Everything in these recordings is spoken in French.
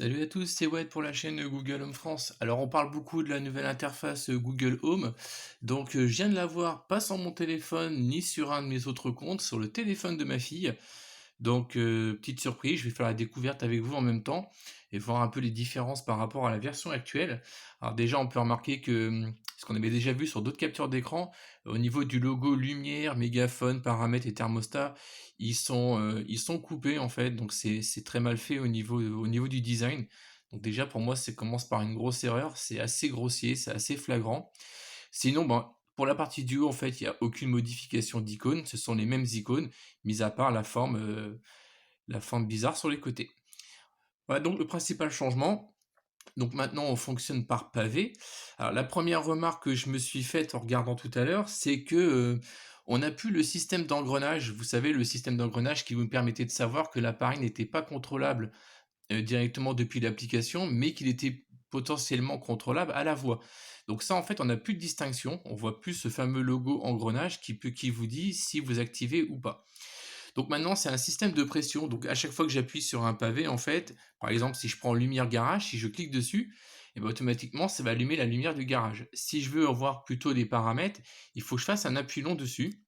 Salut à tous, c'est Wed pour la chaîne Google Home France. Alors on parle beaucoup de la nouvelle interface Google Home. Donc je viens de la voir pas sur mon téléphone ni sur un de mes autres comptes, sur le téléphone de ma fille. Donc petite surprise, je vais faire la découverte avec vous en même temps et voir un peu les différences par rapport à la version actuelle. Alors déjà on peut remarquer que ce qu'on avait déjà vu sur d'autres captures d'écran, au niveau du logo lumière, mégaphone, paramètres et thermostat, ils sont coupés en fait, donc c'est très mal fait au niveau du design. Donc déjà pour moi ça commence par une grosse erreur, c'est assez grossier, c'est assez flagrant. Sinon, ben, pour la partie du haut, en fait, il n'y a aucune modification d'icônes, ce sont les mêmes icônes, mis à part la forme bizarre sur les côtés. Voilà donc le principal changement. Donc maintenant, on fonctionne par pavé. Alors la première remarque que je me suis faite en regardant tout à l'heure, c'est que on n'a plus le système d'engrenage. Vous savez, le système d'engrenage qui vous permettait de savoir que l'appareil n'était pas contrôlable directement depuis l'application, mais qu'il était potentiellement contrôlable à la voix. Donc ça, en fait, on n'a plus de distinction. On voit plus ce fameux logo engrenage qui vous dit si vous activez ou pas. Donc maintenant, c'est un système de pression. Donc à chaque fois que j'appuie sur un pavé, en fait, par exemple, si je prends lumière garage, si je clique dessus, et ben automatiquement, ça va allumer la lumière du garage. Si je veux voir plutôt des paramètres, il faut que je fasse un appui long dessus.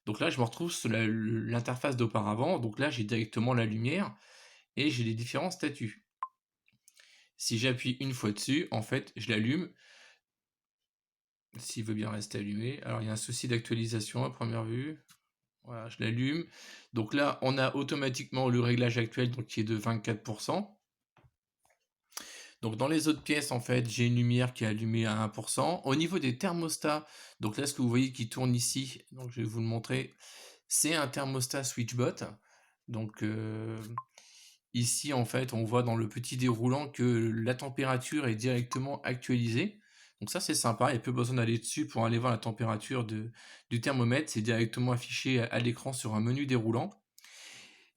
Donc là, je me retrouve sur l'interface d'auparavant. Donc là, j'ai directement la lumière et j'ai les différents statuts. Si j'appuie une fois dessus, en fait, je l'allume. S'il veut bien rester allumé. Alors, il y a un souci d'actualisation à première vue. Voilà, je l'allume. Donc là, on a automatiquement le réglage actuel donc, qui est de 24%. Donc dans les autres pièces, en fait, j'ai une lumière qui est allumée à 1%. Au niveau des thermostats, donc là, ce que vous voyez qui tourne ici, donc je vais vous le montrer, c'est un thermostat SwitchBot. Donc ici, en fait, on voit dans le petit déroulant que la température est directement actualisée. Donc ça, c'est sympa, il n'y a plus besoin d'aller dessus pour aller voir la température du thermomètre. C'est directement affiché à l'écran sur un menu déroulant.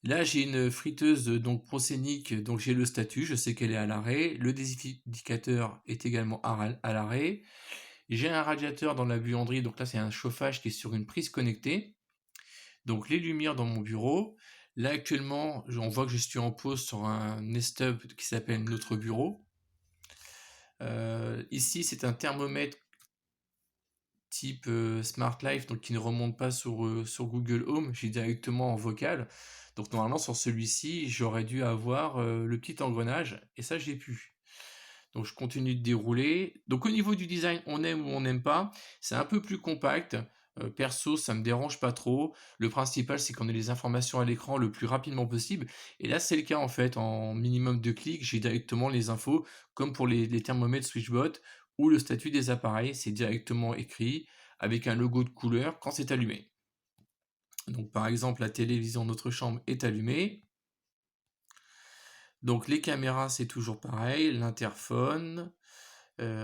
Là, j'ai une friteuse donc Proscenic, donc j'ai le statut, je sais qu'elle est à l'arrêt. Le désindicateur est également à l'arrêt. J'ai un radiateur dans la buanderie, donc là c'est un chauffage qui est sur une prise connectée. Donc les lumières dans mon bureau. Là actuellement, on voit que je suis en pause sur un Nest Hub qui s'appelle Notre Bureau. Ici, c'est un thermomètre type Smart Life, donc qui ne remonte pas sur Google Home, j'ai directement en vocal. Donc normalement sur celui-ci, j'aurais dû avoir le petit engrenage, et ça j'ai pu. Donc je continue de dérouler. Donc au niveau du design, on aime ou on n'aime pas. C'est un peu plus compact. Perso, ça me dérange pas trop. Le principal, c'est qu'on ait les informations à l'écran le plus rapidement possible. Et là, c'est le cas en fait. En minimum de clics, j'ai directement les infos, comme pour les thermomètres SwitchBot ou le statut des appareils. C'est directement écrit avec un logo de couleur quand c'est allumé. Donc par exemple, la télévision de notre chambre est allumée. Donc les caméras, c'est toujours pareil. L'interphone.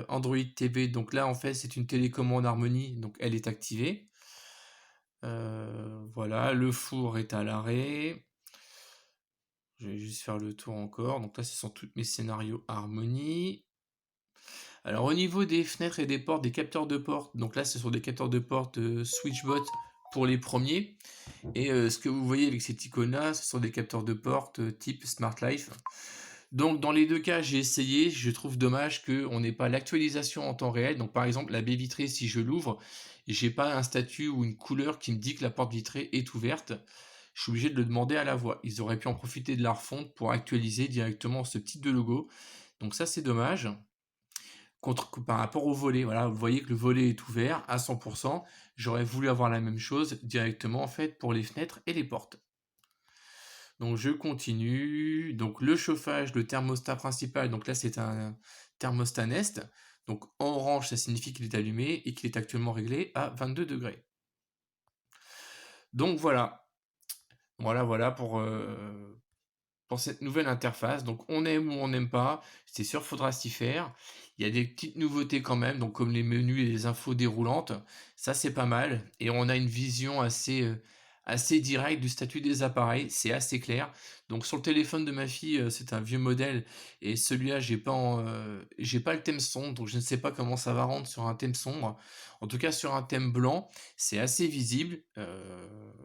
Android TV, donc là en fait c'est une télécommande Harmony, donc elle est activée. Voilà, le four est à l'arrêt. Je vais juste faire le tour encore. Donc là ce sont tous mes scénarios Harmony. Alors au niveau des fenêtres et des portes, des capteurs de porte, donc là ce sont des capteurs de porte SwitchBot pour les premiers. Et ce que vous voyez avec cette icône là, ce sont des capteurs de porte type Smart Life. Donc dans les deux cas, j'ai essayé, je trouve dommage qu'on n'ait pas l'actualisation en temps réel. Donc par exemple, la baie vitrée, si je l'ouvre, j'ai pas un statut ou une couleur qui me dit que la porte vitrée est ouverte. Je suis obligé de le demander à la voix. Ils auraient pu en profiter de la refonte pour actualiser directement ce type de logo. Donc ça, c'est dommage. Par rapport au volet, voilà, vous voyez que le volet est ouvert à 100%. J'aurais voulu avoir la même chose directement en fait pour les fenêtres et les portes. Donc je continue. Donc le chauffage, le thermostat principal, donc là c'est un thermostat Nest. Donc en orange, ça signifie qu'il est allumé et qu'il est actuellement réglé à 22 degrés. Donc voilà. Voilà pour cette nouvelle interface. Donc on aime ou on n'aime pas, c'est sûr, faudra s'y faire. Il y a des petites nouveautés quand même, donc comme les menus et les infos déroulantes, ça c'est pas mal. Et on a une vision assez directe du statut des appareils, c'est assez clair. Donc sur le téléphone de ma fille, c'est un vieux modèle, et celui-là, j'ai pas le thème sombre, donc je ne sais pas comment ça va rendre sur un thème sombre. En tout cas, sur un thème blanc, c'est assez visible,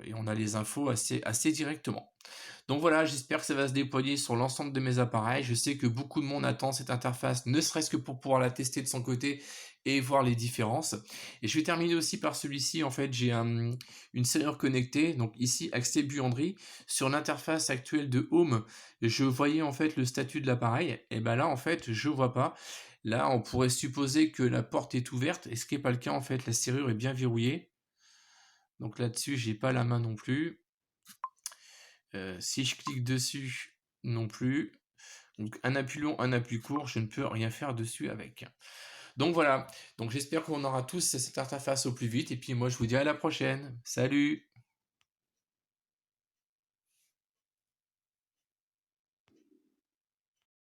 et on a les infos assez directement. Donc voilà, j'espère que ça va se déployer sur l'ensemble de mes appareils. Je sais que beaucoup de monde attend cette interface, ne serait-ce que pour pouvoir la tester de son côté et voir les différences. Et je vais terminer aussi par celui-ci. En fait, j'ai une serrure connectée. Donc ici, accès buanderie. Sur l'interface actuelle de Home, je voyais en fait le statut de l'appareil. Et ben là, en fait, je vois pas. Là, on pourrait supposer que la porte est ouverte, et ce qui n'est pas le cas en fait. La serrure est bien verrouillée. Donc là-dessus, j'ai pas la main non plus. Si je clique dessus, non plus. Donc un appui long, un appui court, je ne peux rien faire dessus avec. Donc voilà, donc j'espère qu'on aura tous cette interface au plus vite et puis moi je vous dis à la prochaine. Salut!